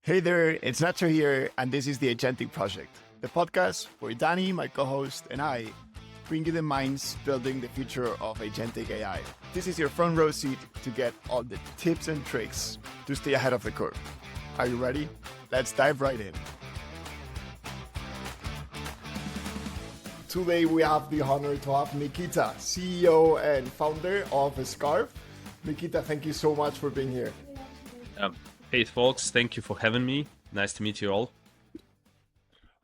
Hey there, it's Nacho here, and this is the Agentic Project, the podcast where Dani, my co-host, and I bring you the minds building the future of agentic AI. This is your front row seat to get all the tips and tricks to stay ahead of the curve. Are you ready? Let's dive right in. Today we have the honor to have Mikita, CEO and founder of Skarbe. Mikita, thank you so much for being here. Hey folks, thank you for having me. Nice to meet you all.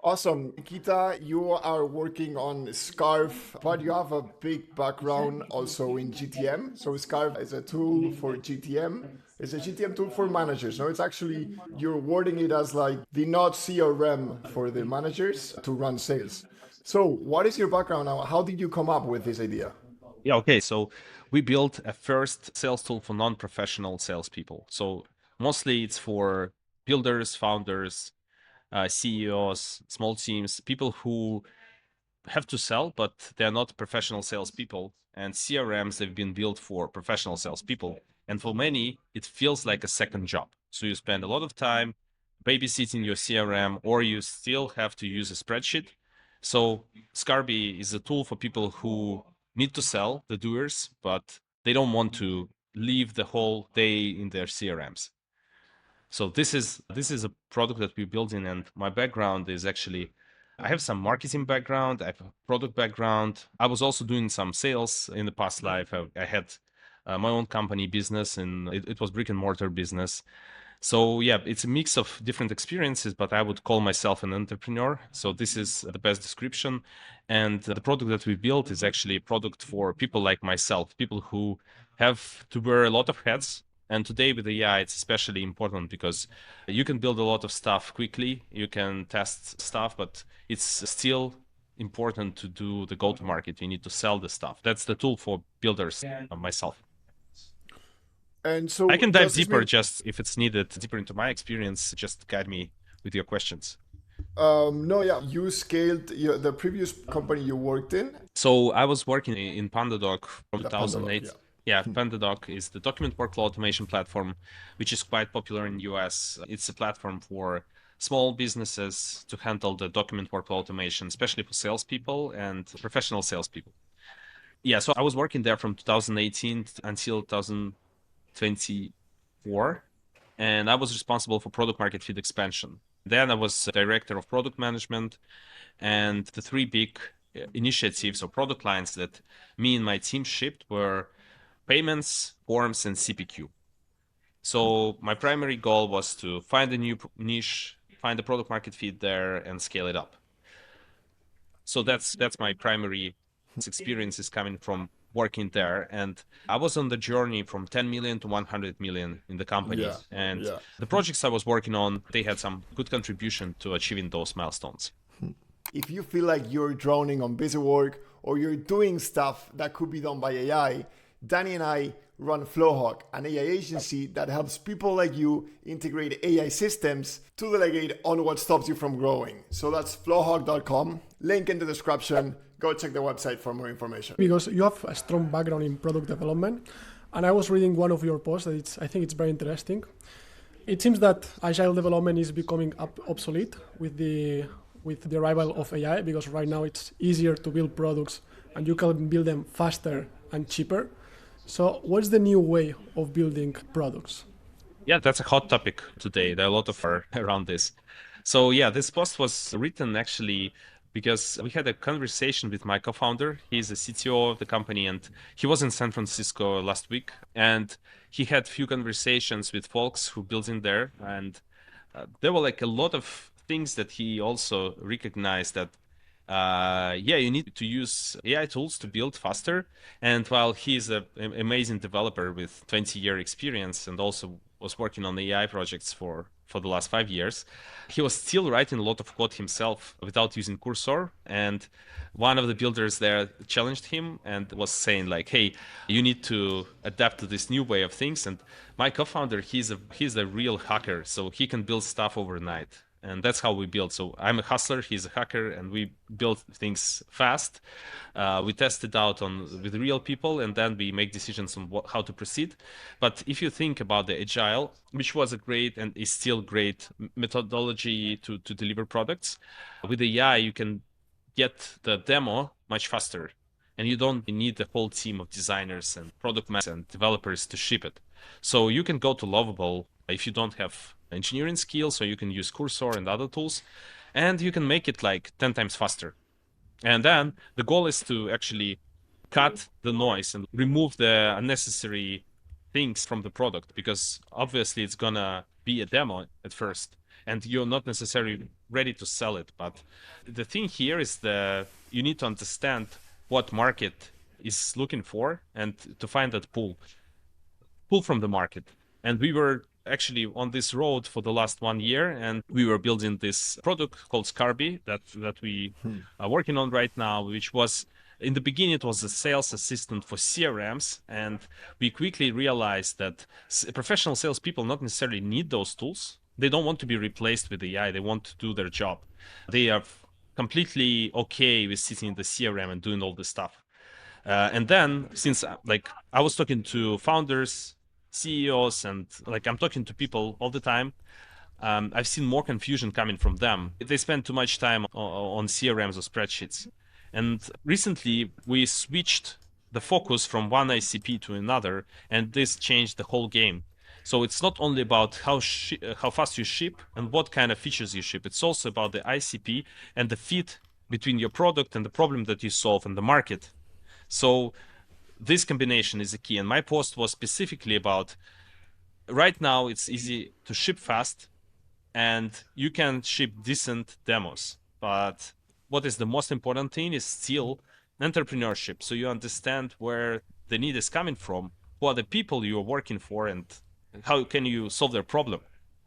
Awesome. Mikita, you are working on Skarbe, but you have a big background also in GTM. So Skarbe is a tool for GTM. It's a GTM tool for managers. No, it's actually, you're wording it as like the not CRM for the managers to run sales. So what is your background now? How did you come up with this idea? Yeah, okay. So we built a first sales tool for non-professional salespeople. So mostly it's for builders, founders, CEOs, small teams, people who have to sell, but they're not professional salespeople. And CRMs, they've been built for professional salespeople. And for many, it feels like a second job. So you spend a lot of time babysitting your CRM, or you still have to use a spreadsheet. So Skarbe is a tool for people who need to sell, the doers, but they don't want to leave the whole day in their CRMs. So this is a product that we're building, and my background is actually, I have some marketing background, I have a product background. I was also doing some sales in the past life. I had my own company business, and it was brick and mortar business. So yeah, it's a mix of different experiences, but I would call myself an entrepreneur. So this is the best description. And the product that we built is actually a product for people like myself, people who have to wear a lot of hats. And today with AI, it's especially important because you can build a lot of stuff quickly, you can test stuff, but it's still important to do the go-to-market. You need to sell the stuff. That's the tool for builders, myself. And so I can dive deeper, just if it's needed, deeper into my experience, just guide me with your questions. You scaled the previous company you worked in. So I was working in PandaDoc from The 2008. PandaDoc, Yeah, PandaDoc is the document workflow automation platform, which is quite popular in the US. It's a platform for small businesses to handle the document workflow automation, especially for salespeople and professional salespeople. Yeah, so I was working there from 2018 until 2024, and I was responsible for product market fit expansion. Then I was director of product management, and the three big initiatives or product lines that me and my team shipped were payments, forms, and CPQ. So my primary goal was to find a new niche, find a product market fit there, and scale it up. So that's my primary experience is coming from working there. And I was on the journey from 10 million to 100 million in the company. The projects I was working on, they had some good contribution to achieving those milestones. If you feel like you're drowning on busywork or you're doing stuff that could be done by AI, Dani and I run Flowhawk, an AI agency that helps people like you integrate AI systems to delegate on what stops you from growing. So that's flowhawk.com, link in the description. Go check the website for more information. Because you have a strong background in product development, and I was reading one of your posts that I think it's very interesting. It seems that Agile development is becoming obsolete with the arrival of AI, because right now it's easier to build products and you can build them faster and cheaper. So what's the new way of building products? Yeah, that's a hot topic today. There are a lot of around this. So yeah, this post was written actually because we had a conversation with my co-founder. He's the CTO of the company, and he was in San Francisco last week. And he had few conversations with folks who built in there. And there were like a lot of things that he also recognized that you need to use AI tools to build faster. And while he's an amazing developer with 20-year experience and also was working on AI projects for the last 5 years, he was still writing a lot of code himself without using Cursor. And one of the builders there challenged him and was saying like, hey, you need to adapt to this new way of things. And my co-founder, he's a real hacker, so he can build stuff overnight. And that's how we build. So I'm a hustler, he's a hacker, and we build things fast. We test it out with real people, and then we make decisions on how to proceed. But if you think about the Agile, which was a great and is still great methodology to deliver products, with AI, you can get the demo much faster. And you don't need the whole team of designers and product managers and developers to ship it. So you can go to Lovable if you don't have engineering skills, so you can use Cursor and other tools, and you can make it like 10 times faster. And then the goal is to actually cut the noise and remove the unnecessary things from the product, because obviously it's gonna be a demo at first and you're not necessarily ready to sell it. But the thing here is you need to understand what market is looking for and to find that pull from the market. And we were actually on this road for the last 1 year, and we were building this product called Skarbe that we are working on right now, which was, in the beginning, it was a sales assistant for CRMs, and we quickly realized that professional salespeople not necessarily need those tools. They don't want to be replaced with AI. They want to do their job. They are completely okay with sitting in the CRM and doing all this stuff. And then, since I was talking to founders, CEOs, and I'm talking to people all the time, I've seen more confusion coming from them. They spend too much time on CRMs or spreadsheets. And recently, we switched the focus from one ICP to another, and this changed the whole game. So it's not only about how fast you ship and what kind of features you ship. It's also about the ICP and the fit between your product and the problem that you solve in the market. So this combination is the key. And my post was specifically about, right now it's easy to ship fast and you can ship decent demos. But what is the most important thing is still entrepreneurship. So you understand where the need is coming from, who are the people you're working for, and how can you solve their problem.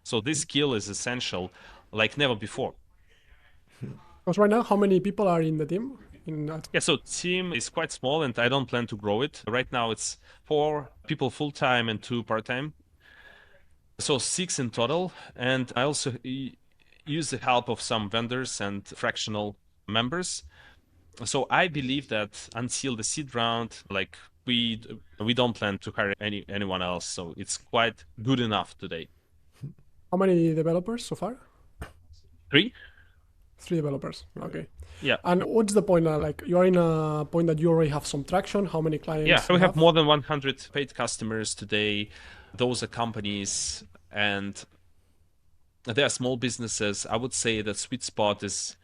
So this skill is essential like never before. Because right now, how many people are in the team? Yeah, so team is quite small and I don't plan to grow it. Right now it's 4 people full-time and 2 part-time. So 6 in total. And I also use the help of some vendors and fractional members. So I believe that until the seed round, we don't plan to hire anyone else. So it's quite good enough today. How many developers so far? 3. 3 developers. Okay. Yeah. And what's the point now? You are in a point that you already have some traction. How many clients? Yeah, we have more than 100 paid customers today. Those are companies and they are small businesses. I would say that sweet spot is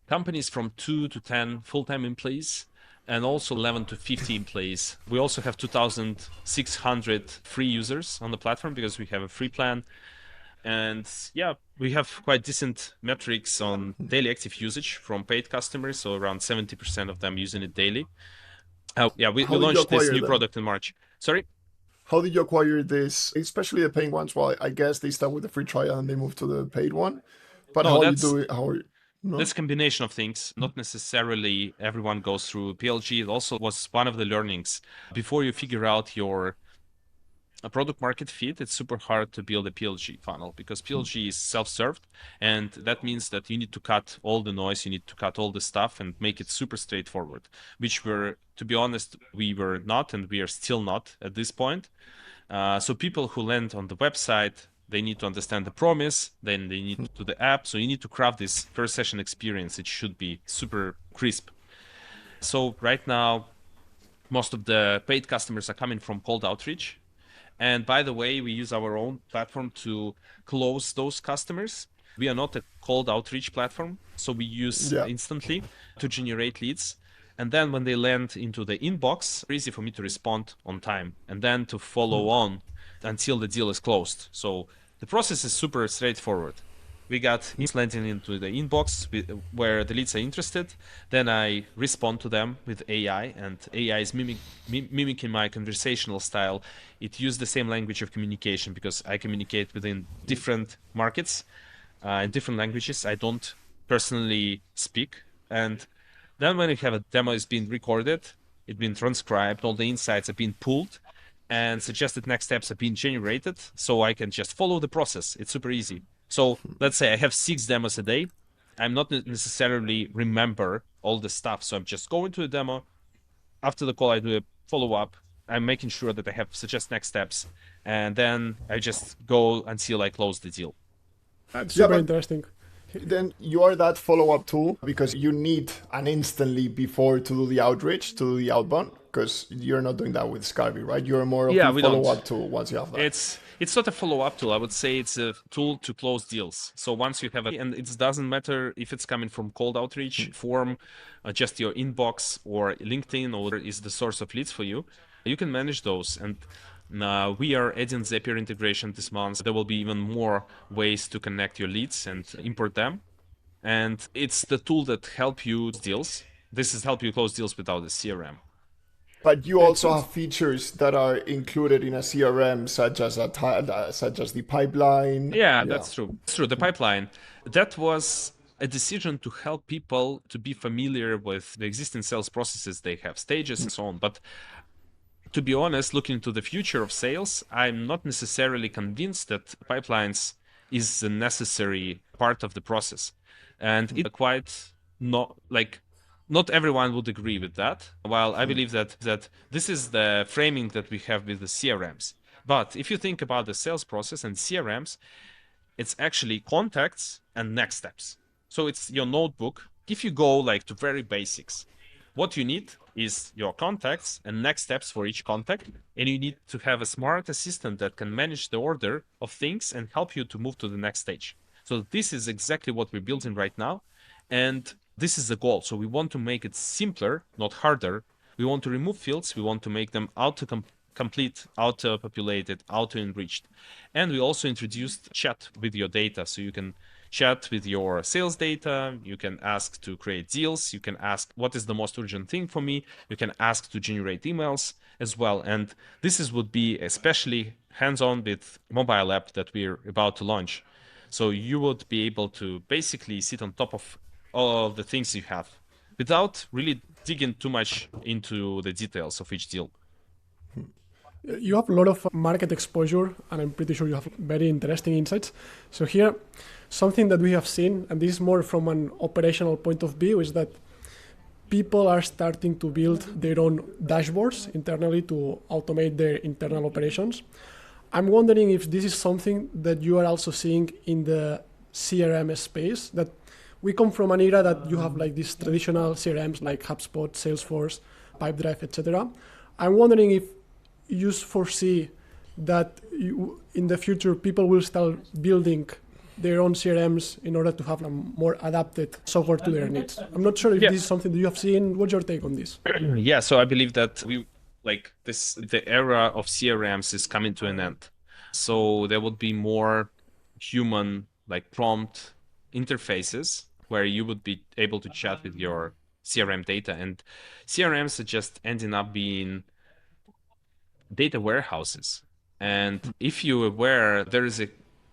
companies from 2 to 10 full-time employees and also 11 to 50 employees. We also have 2,600 free users on the platform because we have a free plan. And yeah, we have quite decent metrics on daily active usage from paid customers, so around 70% of them using it daily. We launched this new product in March. Sorry? How did you acquire this, especially the paying ones? Well, I guess they start with the free trial and they move to the paid one. But how are you doing? That's a combination of things. Not necessarily everyone goes through PLG. It also was one of the learnings. Before you figure out your product market fit, it's super hard to build a PLG funnel because PLG is self-served, and that means that you need to cut all the noise, you need to cut all the stuff and make it super straightforward, which to be honest, we were not, and we are still not at this point. So people who land on the website, they need to understand the promise, then they need to do the app. So you need to craft this first session experience. It should be super crisp. So right now, most of the paid customers are coming from cold outreach. And by the way, we use our own platform to close those customers. We are not a cold outreach platform, so we use instantly to generate leads. And then when they land into the inbox, it's easy for me to respond on time and then to follow on until the deal is closed. So the process is super straightforward. We got landing into the inbox where the leads are interested. Then I respond to them with AI, and AI is mimicking my conversational style. It used the same language of communication because I communicate within different markets and different languages I don't personally speak. And then when you have a demo is being recorded, it's been transcribed, all the insights are being pulled, and suggested next steps are being generated, so I can just follow the process. It's super easy. So let's say I have 6 demos a day. I'm not necessarily remember all the stuff. So I'm just going to a demo. After the call, I do a follow-up. I'm making sure that I have suggest next steps. And then I just go until I close the deal. That's super but interesting. then you are that follow-up tool because you need an instantly before to do the outreach, to do the outbound, because you're not doing that with Skarbe, right? You're more of a follow-up tool once you have that. It's not a follow-up tool. I would say it's a tool to close deals. So once you have it, and it doesn't matter if it's coming from cold outreach, form, just your inbox or LinkedIn, or is the source of leads for you, you can manage those. And we are adding Zapier integration this month. There will be even more ways to connect your leads and import them. And it's the tool that help you deals. This is help you close deals without a CRM. But you also have features that are included in a CRM, such as the pipeline. Yeah, that's true. It's true. The pipeline, that was a decision to help people to be familiar with the existing sales processes they have, stages and so on. But to be honest, looking to the future of sales, I'm not necessarily convinced that pipelines is a necessary part of the process. And it's quite not everyone would agree with that. While I believe that this is the framing that we have with the CRMs. But if you think about the sales process and CRMs, it's actually contacts and next steps. So it's your notebook. If you go to very basics, what you need is your contacts and next steps for each contact. And you need to have a smart assistant that can manage the order of things and help you to move to the next stage. So this is exactly what we're building right now. And this is the goal. So we want to make it simpler, not harder. We want to remove fields. We want to make them complete, auto-populated, auto-enriched. And we also introduced chat with your data. So you can chat with your sales data. You can ask to create deals. You can ask, what is the most urgent thing for me? You can ask to generate emails as well. And this would be especially hands-on with mobile app that we're about to launch. So you would be able to basically sit on top of all of the things you have without really digging too much into the details of each deal. You have a lot of market exposure, and I'm pretty sure you have very interesting insights. So here, something that we have seen, and this is more from an operational point of view, is that people are starting to build their own dashboards internally to automate their internal operations. I'm wondering if this is something that you are also seeing in the CRM space, that we come from an era that you have these traditional CRMs like HubSpot, Salesforce, Pipedrive, etc. I'm wondering if you foresee that in the future people will start building their own CRMs in order to have a more adapted software to their needs. I'm not sure if this is something that you have seen. What's your take on this? Yeah, so I believe that the era of CRMs is coming to an end. So there would be more human, prompt interfaces where you would be able to chat with your CRM data. And CRMs are just ending up being data warehouses. And if you're aware, there is a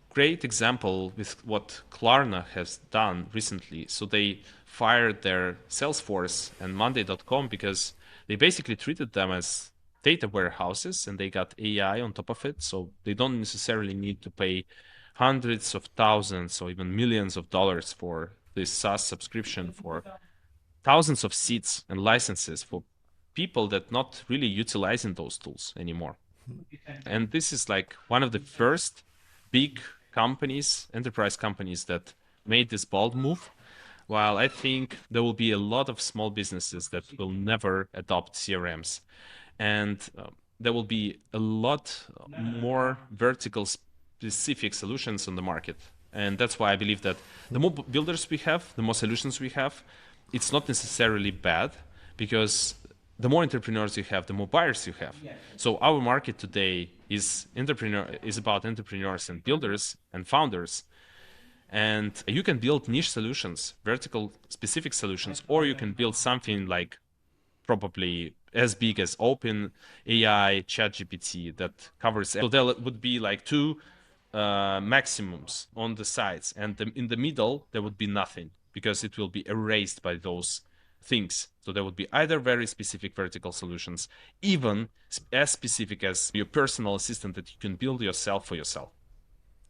great example with what Klarna has done recently. So they fired their Salesforce and Monday.com because they basically treated them as data warehouses, and they got AI on top of it. So they don't necessarily need to pay hundreds of thousands or even millions of dollars for this SaaS subscription for thousands of seats and licenses for people that not really utilizing those tools anymore. And this is one of the first big companies, enterprise companies, that made this bold move. While I think there will be a lot of small businesses that will never adopt CRMs. And there will be a lot more vertical specific solutions on the market. And that's why I believe that the more builders we have, the more solutions we have, it's not necessarily bad, because the more entrepreneurs you have, the more buyers you have. So our market today is about entrepreneurs and builders and founders. And you can build niche solutions, vertical specific solutions, or you can build something probably as big as Open AI, ChatGPT that covers. So there would be two maximums on the sides, and in the middle there would be nothing, because it will be erased by those things. So there would be either very specific vertical solutions, even as specific as your personal assistant that you can build yourself for yourself.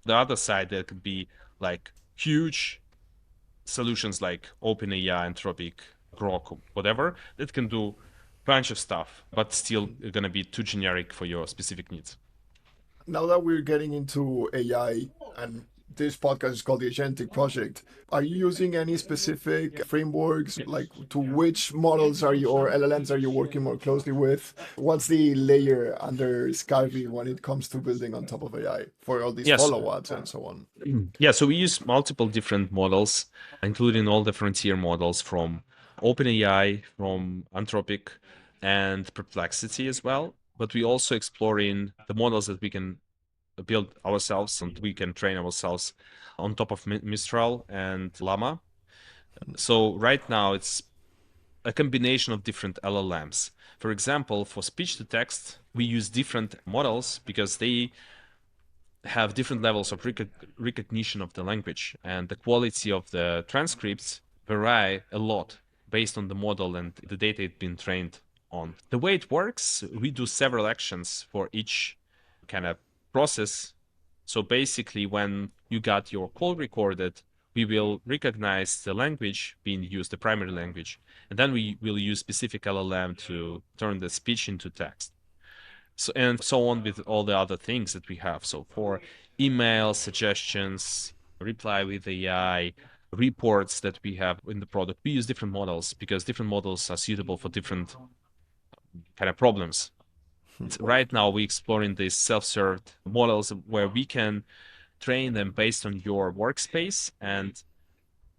The other side, there could be like huge solutions like OpenAI, Anthropic, Grok, whatever, that can do a bunch of stuff, but still going to be too generic for your specific needs. Now that we're getting into AI and this podcast is called the Agentic Project, are you using any specific frameworks? Like to which models are you or LLMs are you working more closely with? What's the layer under Skarbe when it comes to building on top of AI for all these Yes. follow-ups and so on? Yeah, so we use multiple different models, including all the frontier models from OpenAI, from Anthropic, and Perplexity as well. But we also exploring the models that we can build ourselves and we can train ourselves on top of Mistral and Llama. So right now it's a combination of different LLMs. For example, for speech to text, we use different models because they have different levels of recognition of the language, and the quality of the transcripts vary a lot based on the model and the data it's been trained on. The way it works, we do several actions for each kind of process. So basically, when you got your call recorded, we will recognize the language being used, the primary language, and then we will use specific LLM to turn the speech into text. So, and so on with all the other things that we have. So for email suggestions, reply with AI, reports that we have in the product, we use different models because different models are suitable for different kind of problems. Right now, we're exploring these self-serve models where we can train them based on your workspace and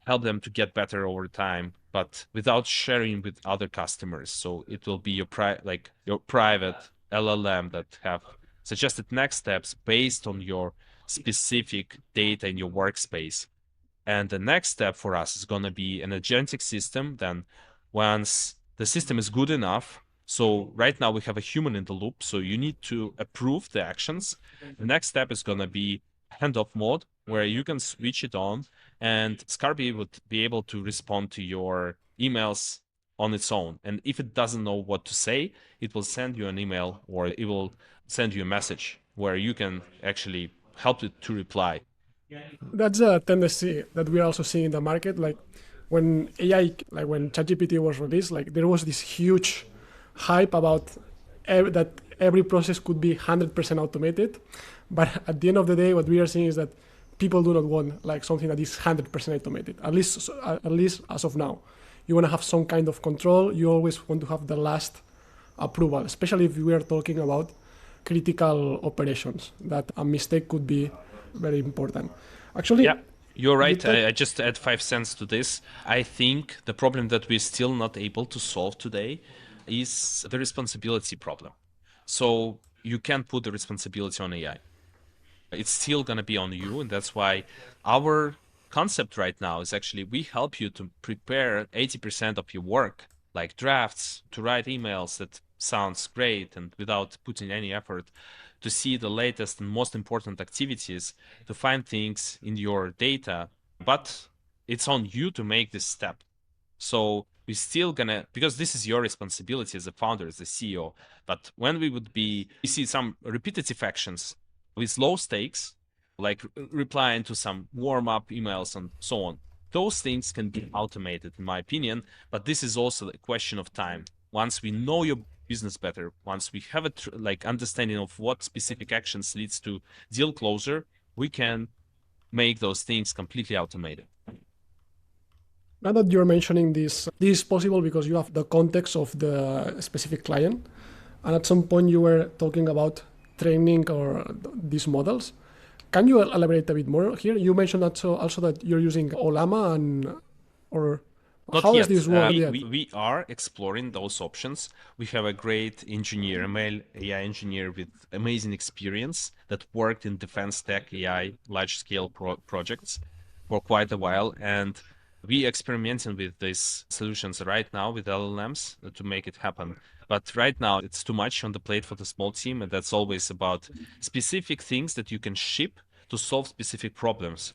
help them to get better over time, but without sharing with other customers. So it will be your private LLM that have suggested next steps based on your specific data in your workspace. And the next step for us is going to be an agentic system. Then once the system is good enough, so right now we have a human in the loop, so you need to approve the actions. The next step is going to be handoff mode, where you can switch it on, and Skarbe would be able to respond to your emails on its own. And if it doesn't know what to say, it will send you an email or it will send you a message where you can actually help it to reply. That's a tendency that we are also seeing in the market. Like when AI, like when ChatGPT was released, like there was this huge hype about that every process could be 100% automated. But at the end of the day, what we are seeing is that people do not want like something that is 100% automated. At least as of now, you want to have some kind of control. You always want to have the last approval, especially if we are talking about critical operations. That a mistake could be very important. Actually, yeah, you're right. I just add 5 cents to this. I think the problem that we're still not able to solve today is the responsibility problem. So you can't put the responsibility on AI. It's still going to be on you. And that's why our concept right now is actually we help you to prepare 80% of your work, like drafts, to write emails that sounds great and without putting any effort, to see the latest and most important activities, to find things in your data. But it's on you to make this step. So we're still gonna, because this is your responsibility as a founder, as a CEO. But when we see some repetitive actions with low stakes, like replying to some warm-up emails and so on, those things can be automated, in my opinion. But this is also a question of time. Once we know your business better, once we have a understanding of what specific actions leads to deal closure, we can make those things completely automated. Now that you're mentioning this is possible because you have the context of the specific client. And at some point you were talking about training or these models. Can you elaborate a bit more here? You mentioned also that you're using Olama or not how yet. is this work? We are exploring those options. We have a great engineer, a male AI engineer with amazing experience that worked in defense tech AI large-scale projects for quite a while. And we experimenting with these solutions right now with LLMs to make it happen. But right now it's too much on the plate for the small team, and that's always about specific things that you can ship to solve specific problems.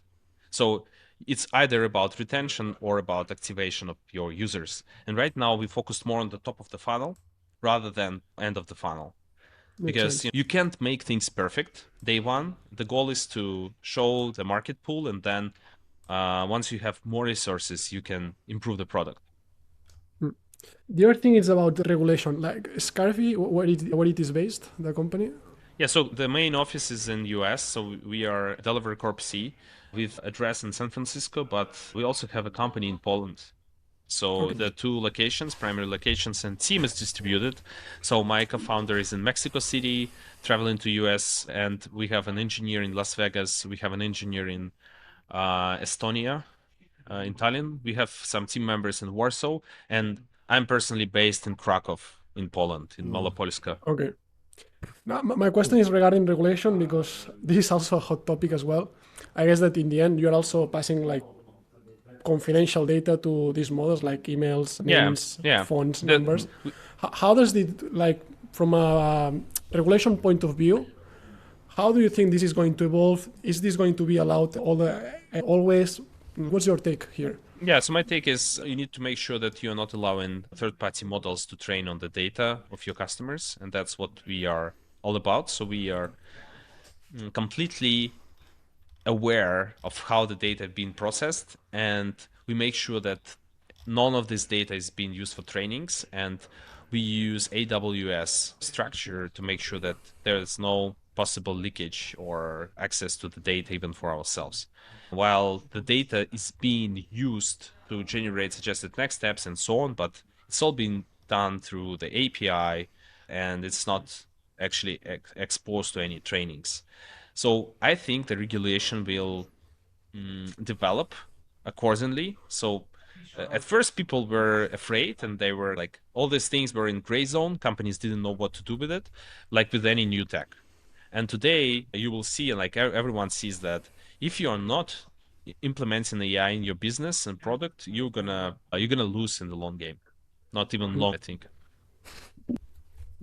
So it's either about retention or about activation of your users. And right now we focus more on the top of the funnel rather than end of the funnel. because you can't make things perfect day one. The goal is to show the market pool, and then once you have more resources, you can improve the product. The other thing is about the regulation, like Skarbe, where it is based, the company. Yeah, so the main office is in US, so we are Delaware Corp C with address in San Francisco, but we also have a company in Poland. So the two locations, primary locations, and team is distributed. So my co-founder is in Mexico City, traveling to US, and we have an engineer in Las Vegas. We have an engineer in Estonia, in Tallinn. We have some team members in Warsaw, and I'm personally based in Krakow, in Poland, in Malopolska. Okay. Now, my question is regarding regulation, because this is also a hot topic as well. I guess that in the end, you're also passing like confidential data to these models, like emails, names, phones, numbers. How does it, like, from a regulation point of view, how do you think this is going to evolve? Is this going to be allowed always? What's your take here? Yeah, so my take is you need to make sure that you're not allowing third-party models to train on the data of your customers, and that's what we are all about. So we are completely aware of how the data is being processed, and we make sure that none of this data is being used for trainings, and we use AWS structure to make sure that there is no possible leakage or access to the data even for ourselves. While the data is being used to generate suggested next steps and so on, but it's all being done through the API, and it's not actually exposed to any trainings. So I think the regulation will develop accordingly. So at first people were afraid, and they were like, all these things were in gray zone. Companies didn't know what to do with it, like with any new tech. And today you will see, and like everyone sees, that if you are not implementing AI in your business and product, you're gonna lose in the long game. Not even long, I think.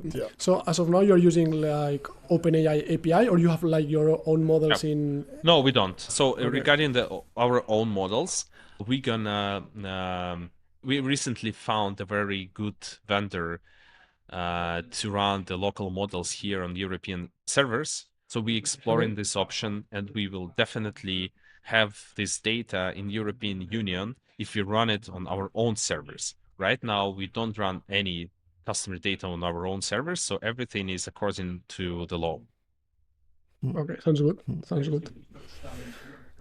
Yeah. So as of now, you're using like OpenAI API, or you have like your own models in? No, we don't. So regarding our own models, we recently found a very good vendor to run the local models here on European servers. So we're exploring this option, and we will definitely have this data in European Union if we run it on our own servers. Right now, we don't run any customer data on our own servers, so everything is according to the law. Okay, sounds good. Sounds good.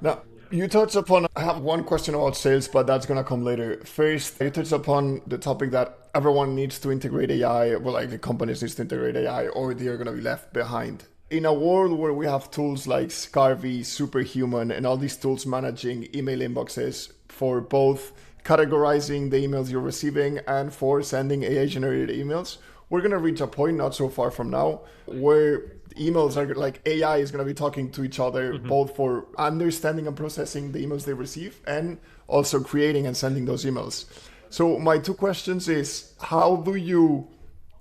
Now, you touched upon, I have one question about sales, but that's going to come later. First, you touched upon the topic that everyone needs to integrate AI, well, like the companies need to integrate AI, or they're going to be left behind. In a world where we have tools like Skarbe, Superhuman, and all these tools managing email inboxes for both categorizing the emails you're receiving and for sending AI-generated emails, we're going to reach a point not so far from now where emails are like AI is going to be talking to each other, both for understanding and processing the emails they receive and also creating and sending those emails. So my two questions is, how do you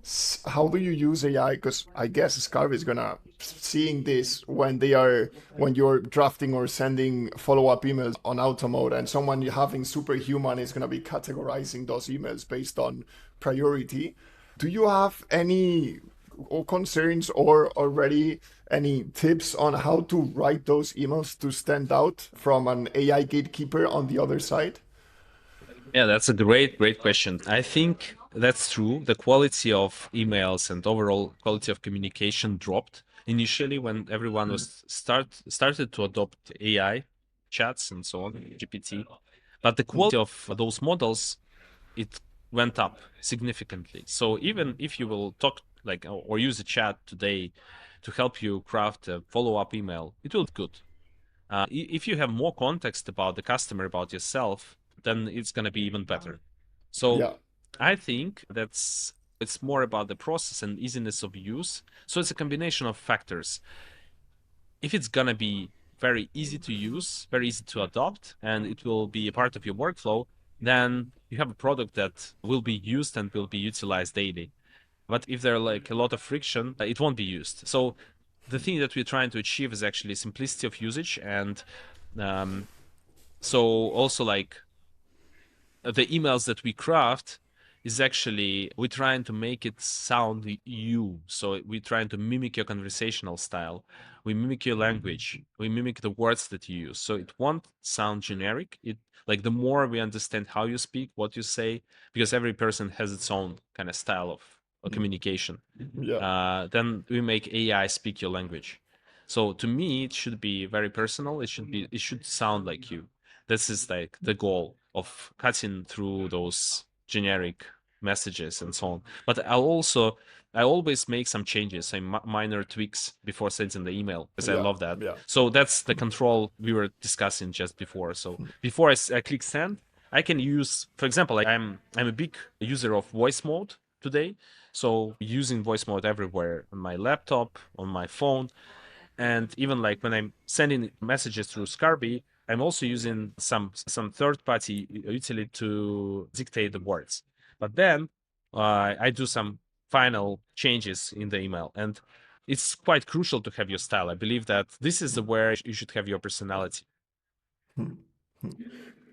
use AI? Because I guess Skarbe is gonna seeing this when you're drafting or sending follow-up emails on auto mode, and someone you having Superhuman is gonna be categorizing those emails based on priority. Do you have any concerns or already any tips on how to write those emails to stand out from an AI gatekeeper on the other side? Yeah, that's a great question. I think that's true. The quality of emails and overall quality of communication dropped initially when everyone was started to adopt AI chats and so on, GPT. But the quality of those models, it went up significantly. So even if you will talk like or use a chat today to help you craft a follow-up email, it will be good. If you have more context about the customer, about yourself, then it's going to be even better. So I think it's more about the process and easiness of use. So it's a combination of factors. If it's going to be very easy to use, very easy to adopt, and it will be a part of your workflow, then you have a product that will be used and will be utilized daily. But if there are like a lot of friction, it won't be used. So the thing that we're trying to achieve is actually simplicity of usage, and so also like the emails that we craft, is actually we're trying to make it sound you. So we're trying to mimic your conversational style. We mimic your language. We mimic the words that you use. So it won't sound generic. It like the more we understand how you speak, what you say, because every person has its own kind of style of communication. Then we make AI speak your language. So to me, it should be very personal. It should sound like you. This is like the goal of cutting through those generic messages and so on. But I always make some changes, some minor tweaks before sending the email because I love that. So that's the control we were discussing just before. So before I click send, I can use, for example, I'm a big user of voice mode today. So using voice mode everywhere on my laptop, on my phone, and even like when I'm sending messages through Skarbe, I'm also using some third-party utility to dictate the words. But then I do some final changes in the email, and it's quite crucial to have your style. I believe that this is where you should have your personality.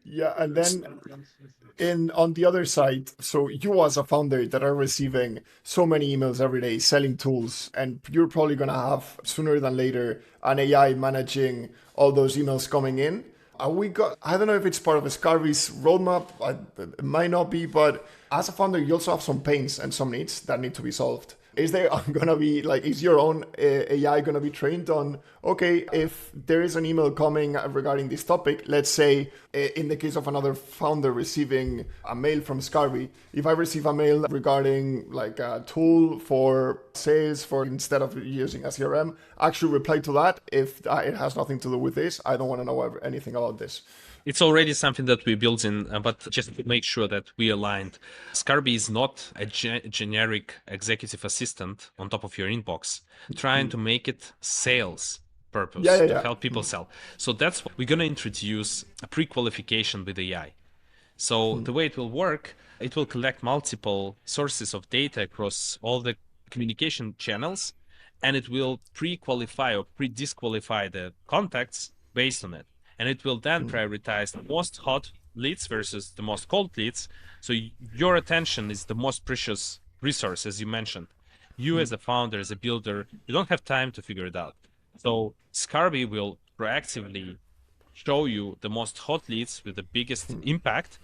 Yeah, and then on the other side, so you as a founder that are receiving so many emails every day selling tools, and you're probably gonna have sooner than later an AI managing all those emails coming in. I don't know if it's part of Skarbe's roadmap, it might not be, but as a founder, you also have some pains and some needs that need to be solved. Is there gonna be like, is your own AI gonna be trained on, okay, if there is an email coming regarding this topic, let's say in the case of another founder receiving a mail from Skarbe, if I receive a mail regarding like a tool for sales for instead of using a CRM, actually reply to that. If it has nothing to do with this, I don't want to know anything about this. It's already something that we built in, but just to make sure that we aligned. Skarbe is not a generic executive assistant on top of your inbox, trying to make it sales purpose to help people sell. So that's what we're going to introduce a pre-qualification with AI. So the way it will work, it will collect multiple sources of data across all the communication channels, and it will pre-qualify or pre-disqualify the contacts based on it. And it will then prioritize the most hot leads versus the most cold leads. So your attention is the most precious resource, as you mentioned. You as a founder, as a builder, you don't have time to figure it out. So Skarbe will proactively show you the most hot leads with the biggest impact,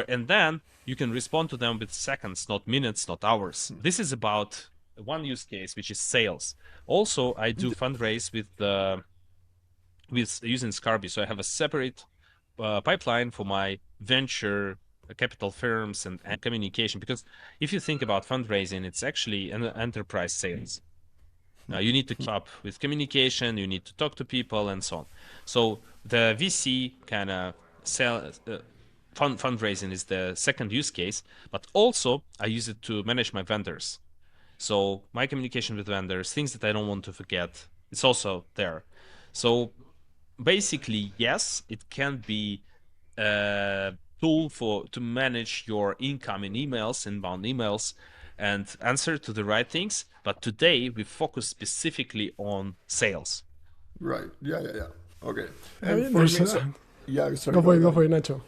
and then you can respond to them with seconds, not minutes, not hours. This is about one use case, which is sales. Also, I do fundraise with using Skarbe. So I have a separate pipeline for my venture capital firms and communication. Because if you think about fundraising, it's actually an enterprise sales. You need to keep up with communication, you need to talk to people, and so on. So the VC kind of fundraising is the second use case, but also I use it to manage my vendors. So my communication with vendors, things that I don't want to forget, it's also there. So basically, yes, it can be a tool to manage your incoming emails, inbound emails, and answer to the right things. But today we focus specifically on sales. Right. Yeah. Okay. And for me, sorry, go for it, Nacho.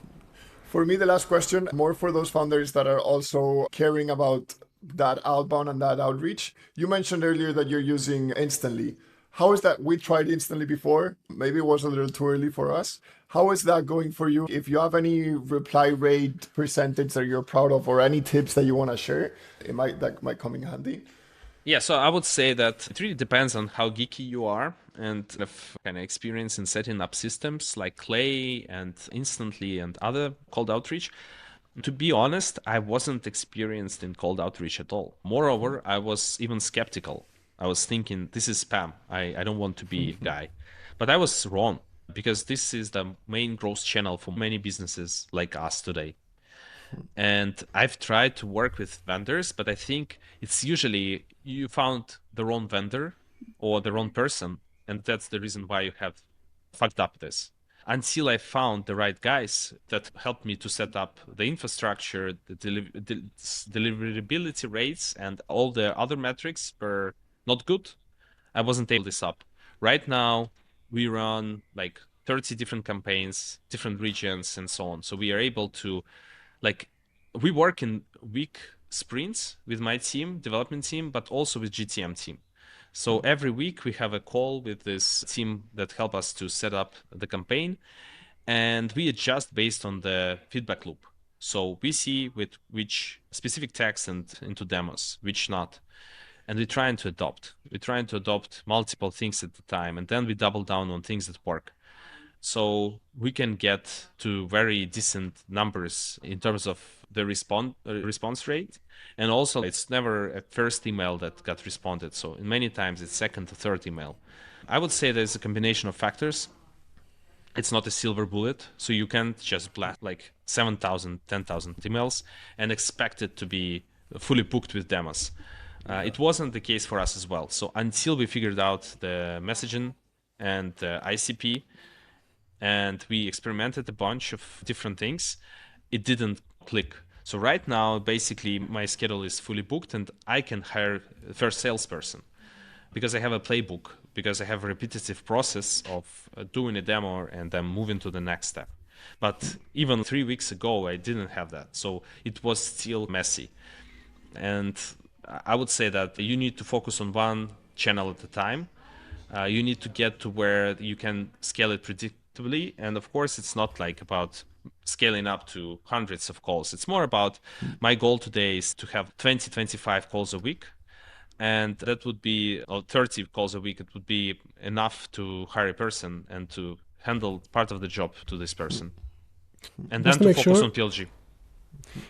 For me, the last question, more for those founders that are also caring about that outbound and that outreach. You mentioned earlier that you're using Instantly. How is that? We tried Instantly before. Maybe it was a little too early for us. How is that going for you? If you have any reply rate percentage that you're proud of or any tips that you want to share, that might come in handy. Yeah, so I would say that it really depends on how geeky you are and kind of experience in setting up systems like Clay and Instantly and other cold outreach. To be honest, I wasn't experienced in cold outreach at all. Moreover, I was even skeptical. I was thinking, this is spam. I don't want to be a guy. But I was wrong, because this is the main growth channel for many businesses like us today. And I've tried to work with vendors, but I think it's usually you found the wrong vendor or the wrong person. And that's the reason why you have fucked up this. Until I found the right guys that helped me to set up the infrastructure, the deliverability rates, and all the other metrics were not good, I wasn't able to this up. Right now, we run like 30 different campaigns, different regions, and so on. So we are able to like we work in week sprints with my team, development team, but also with GTM team. So every week we have a call with this team that help us to set up the campaign, and we adjust based on the feedback loop. So we see with which specific text and into demos, which not. And we're trying to adopt. We're trying to adopt multiple things at the time, and then we double down on things that work. So we can get to very decent numbers in terms of the response rate. And also, it's never a first email that got responded. So many times it's second or third email. I would say there's a combination of factors. It's not a silver bullet. So you can't just blast like 7,000, 10,000 emails and expect it to be fully booked with demos. It wasn't the case for us as well. So until we figured out the messaging and the ICP, and we experimented a bunch of different things, it didn't click. So right now, basically, my schedule is fully booked, and I can hire the first salesperson because I have a playbook, because I have a repetitive process of doing a demo and then moving to the next step. But even 3 weeks ago, I didn't have that. So it was still messy. And I would say that you need to focus on one channel at a time. You need to get to where you can scale it predictably. And of course, it's not like about scaling up to hundreds of calls. It's more about my goal today is to have 20, 25 calls a week. And that would be 30 calls a week. It would be enough to hire a person and to handle part of the job to this person. And then to focus on PLG.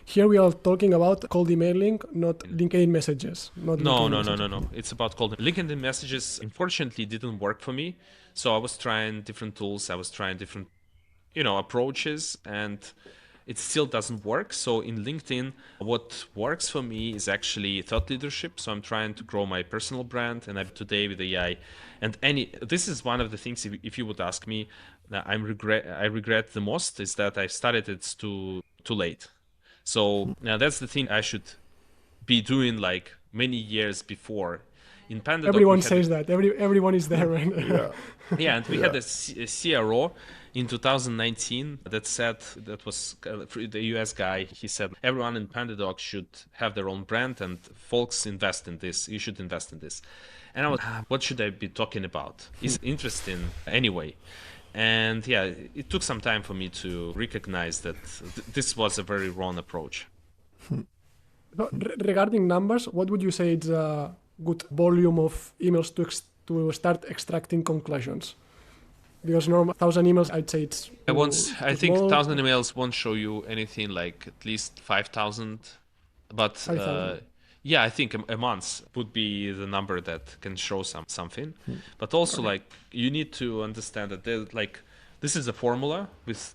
Here we are talking about cold emailing, not LinkedIn messages. No. It's about cold. LinkedIn messages, unfortunately, didn't work for me. So I was trying different tools. I was trying different, approaches, and it still doesn't work. So in LinkedIn, what works for me is actually thought leadership. So I'm trying to grow my personal brand, and I'm today with AI. And this is one of the things, if you would ask me, I regret the most is that I started it too late. So now that's the thing I should be doing like many years before. In PandaDoc, everyone says that. Everyone is there right now. Yeah, and we had a CRO in 2019 that said, that was the US guy, he said, everyone in PandaDoc should have their own brand and folks invest in this. You should invest in this. And I was, what should I be talking about? It's interesting anyway. And yeah, it took some time for me to recognize that this was a very wrong approach. Regarding numbers, what would you say is a good volume of emails to start extracting conclusions? Because 1,000 emails, I'd say it's I think 1,000 emails won't show you anything, like at least 5,000. But 5,000. Yeah, I think a month would be the number that can show something. But also, like, you need to understand that this is a formula with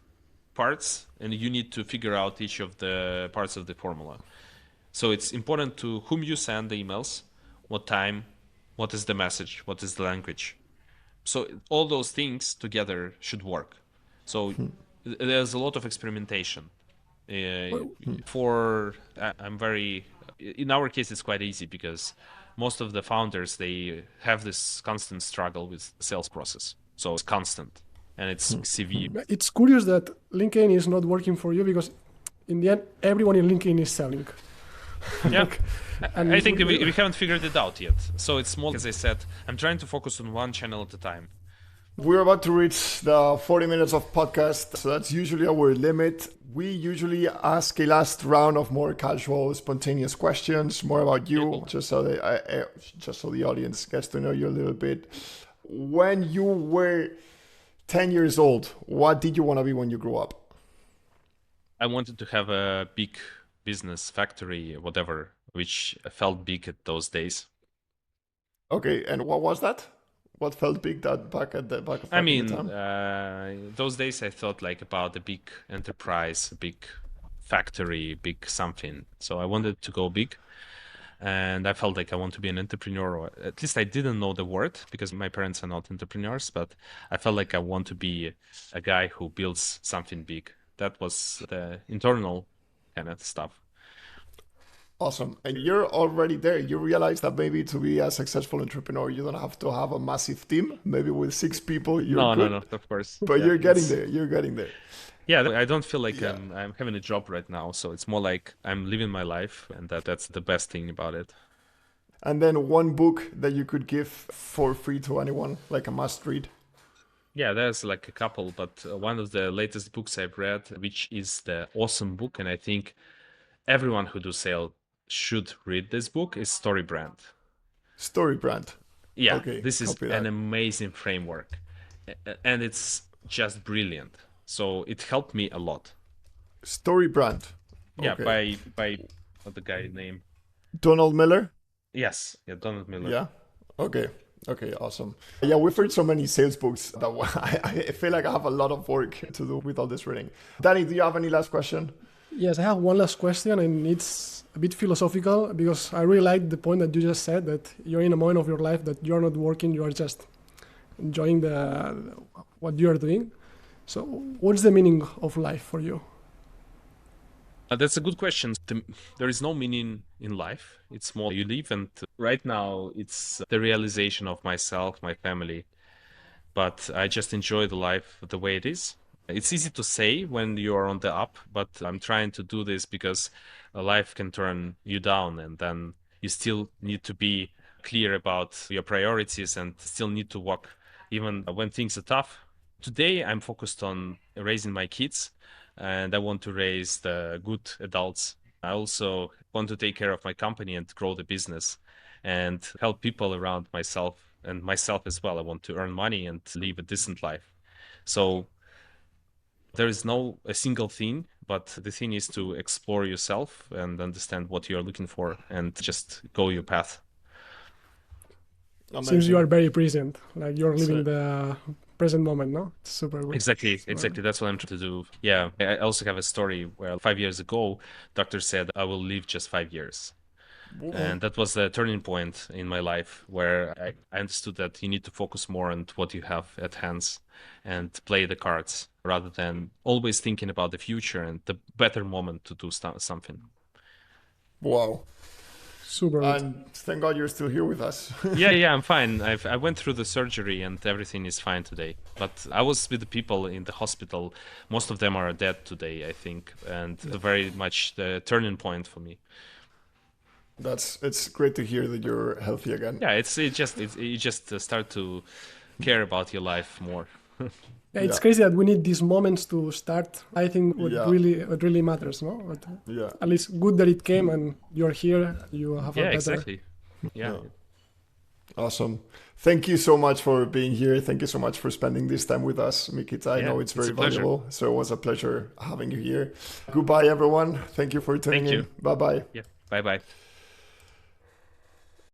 parts, and you need to figure out each of the parts of the formula. So it's important to whom you send the emails, what time, what is the message, what is the language. So all those things together should work. So there's a lot of experimentation. In our case, it's quite easy because most of the founders, they have this constant struggle with the sales process. So it's constant and it's severe. It's curious that LinkedIn is not working for you because in the end, everyone in LinkedIn is selling. Yeah, and I think we haven't figured it out yet. So it's more, as I said, I'm trying to focus on one channel at a time. We're about to reach the 40 minutes of podcast, so that's usually our limit. We usually ask a last round of more casual, spontaneous questions, more about you, just so the audience gets to know you a little bit. When you were 10 years old, what did you want to be when you grew up? I wanted to have a big business, factory, whatever, which felt big at those days. Okay, and what was that? What felt big back in the time? Those days I thought like about a big enterprise, a big factory, big something. So I wanted to go big, and I felt like I want to be an entrepreneur, or at least I didn't know the word because my parents are not entrepreneurs, but I felt like I want to be a guy who builds something big. That was the internal kind of stuff. Awesome. And you're already there. You realize that maybe to be a successful entrepreneur, you don't have to have a massive team. Maybe with 6 people, you're good. No, of course. But you're getting there. You're getting there. Yeah, I don't feel like I'm having a job right now. So it's more like I'm living my life, and that's the best thing about it. And then one book that you could give for free to anyone, like a must read. Yeah, there's like a couple, but one of the latest books I've read, which is the awesome book, and I think everyone who do sales should read this book, is Story Brand. Story Brand. Yeah, Okay, this is copy an that. amazing framework, and it's just brilliant. So it helped me a lot. Story Brand. Yeah, Okay. by what the guy name? Donald Miller. Yes, yeah, Donald Miller. Yeah. Okay. Okay. Awesome. Yeah, we've read so many sales books that I feel like I have a lot of work to do with all this reading. Dani, do you have any last question? Yes, I have one last question, and it's a bit philosophical because I really like the point that you just said, that you're in a moment of your life that you're not working, you are just enjoying what you are doing. So what's the meaning of life for you? That's a good question. There is no meaning in life. It's more you live, and right now it's the realization of myself, my family. But I just enjoy the life the way it is. It's easy to say when you are on the up, but I'm trying to do this because life can turn you down, and then you still need to be clear about your priorities and still need to walk even when things are tough. Today, I'm focused on raising my kids, and I want to raise the good adults. I also want to take care of my company and grow the business and help people around myself and myself as well. I want to earn money and live a decent life. So there is no a single thing, but the thing is to explore yourself and understand what you're looking for and just go your path. Amazing. Seems you are very present, like you're living So- the present moment, no? It's super good. Exactly. That's what I'm trying to do. Yeah. I also have a story where 5 years ago, doctor said I will live just 5 years. And that was the turning point in my life where I understood that you need to focus more on what you have at hands and play the cards rather than always thinking about the future and the better moment to do something. Wow. Super good. And thank God you're still here with us. Yeah, I'm fine. I went through the surgery and everything is fine today. But I was with the people in the hospital. Most of them are dead today, I think. And very much the turning point for me. It's great to hear that you're healthy again. Yeah, you just start to care about your life more. Yeah, it's Yeah. crazy that we need these moments to start. I think what Yeah. really matters, no? But Yeah. at least good that it came and you're here. You have a Yeah, better. exactly. Yeah. Yeah. Awesome. Thank you so much for being here. Thank you so much for spending this time with us, Mikita. I Yeah, know it's it's very a pleasure. valuable. So it was a pleasure having you here. Goodbye, everyone. Thank you for tuning Thank in. you. Bye-bye. Yeah. Bye-bye.